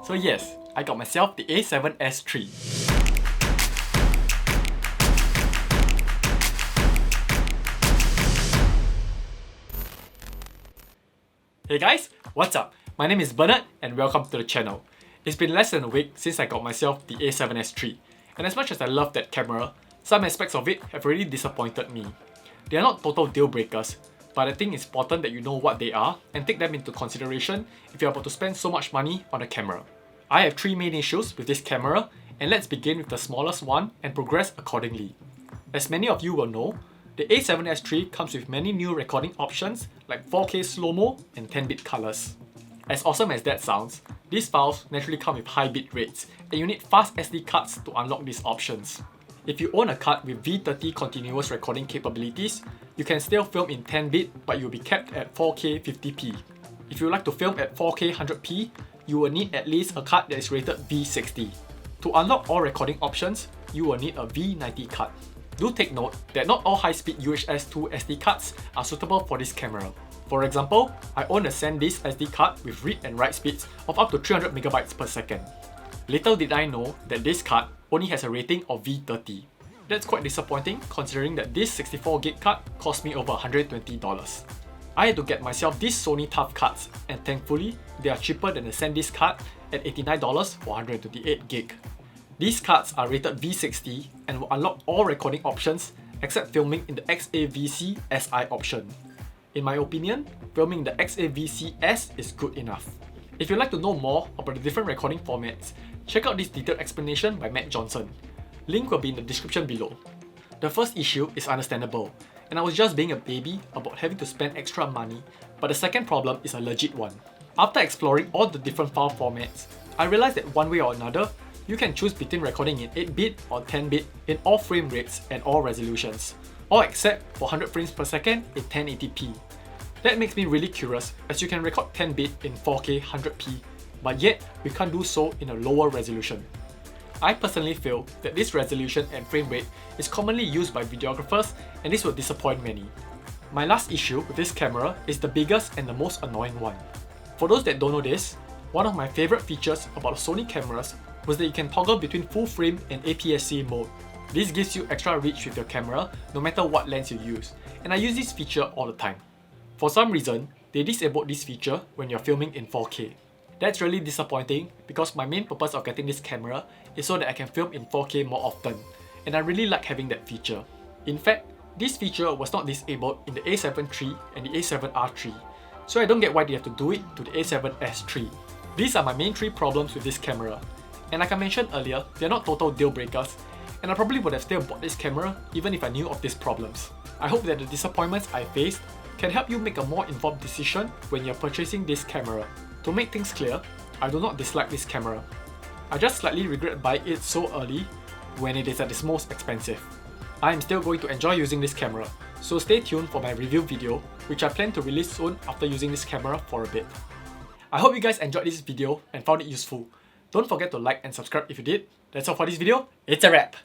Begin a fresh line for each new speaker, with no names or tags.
So yes, I got myself the A7S III. Hey guys, what's up? My name is Bernard and welcome to the channel. It's been less than a week since I got myself the A7S III, and as much as I love that camera, some aspects of it have really disappointed me. They are not total deal breakers, but I think it's important that you know what they are and take them into consideration if you're about to spend so much money on a camera. I have three main issues with this camera, and let's begin with the smallest one and progress accordingly. As many of you will know, the A7S III comes with many new recording options like 4K slow-mo and 10-bit colors. As awesome as that sounds, these files naturally come with high bit rates, and you need fast SD cards to unlock these options. If you own a card with V30 continuous recording capabilities, you can still film in 10-bit but you'll be capped at 4K 50p. If you like to film at 4K 100p, you will need at least a card that is rated V60. To unlock all recording options, you will need a V90 card. Do take note that not all high-speed UHS 2 SD cards are suitable for this camera. For example, I own a SanDisk SD card with read and write speeds of up to 300 MB per second. Little did I know that this card only has a rating of V30. That's quite disappointing considering that this 64GB card cost me over $120. I had to get myself these Sony Tough cards, and thankfully, they are cheaper than the SanDisk card at $89 for 128GB. These cards are rated V60 and will unlock all recording options except filming in the XAVC-SI option. In my opinion, filming the XAVC-S is good enough. If you'd like to know more about the different recording formats, check out this detailed explanation by Jonhson. Link will be in the description below. The first issue is understandable, and I was just being a baby about having to spend extra money, but the second problem is a legit one. After exploring all the different file formats, I realized that one way or another, you can choose between recording in 8-bit or 10-bit in all frame rates and all resolutions, all except for 100 frames per second in 1080p. That makes me really curious as you can record 10-bit in 4K 100p, but yet we can't do so in a lower resolution. I personally feel that this resolution and frame rate is commonly used by videographers, and this will disappoint many. My last issue with this camera is the biggest and the most annoying one. For those that don't know this, one of my favorite features about Sony cameras was that you can toggle between full frame and APS-C mode. This gives you extra reach with your camera no matter what lens you use, and I use this feature all the time. For some reason, they disabled this feature when you're filming in 4K. That's really disappointing because my main purpose of getting this camera is so that I can film in 4K more often, and I really like having that feature. In fact, this feature was not disabled in the A7 III and the A7R III, so I don't get why they have to do it to the A7S III. These are my main three problems with this camera, and like I mentioned earlier, they are not total deal breakers, and I probably would have still bought this camera even if I knew of these problems. I hope that the disappointments I faced can help you make a more informed decision when you're purchasing this camera. To make things clear, I do not dislike this camera. I just slightly regret buying it so early when it is at its most expensive. I am still going to enjoy using this camera, so stay tuned for my review video, which I plan to release soon after using this camera for a bit. I hope you guys enjoyed this video and found it useful. Don't forget to like and subscribe if you did. That's all for this video. It's a wrap!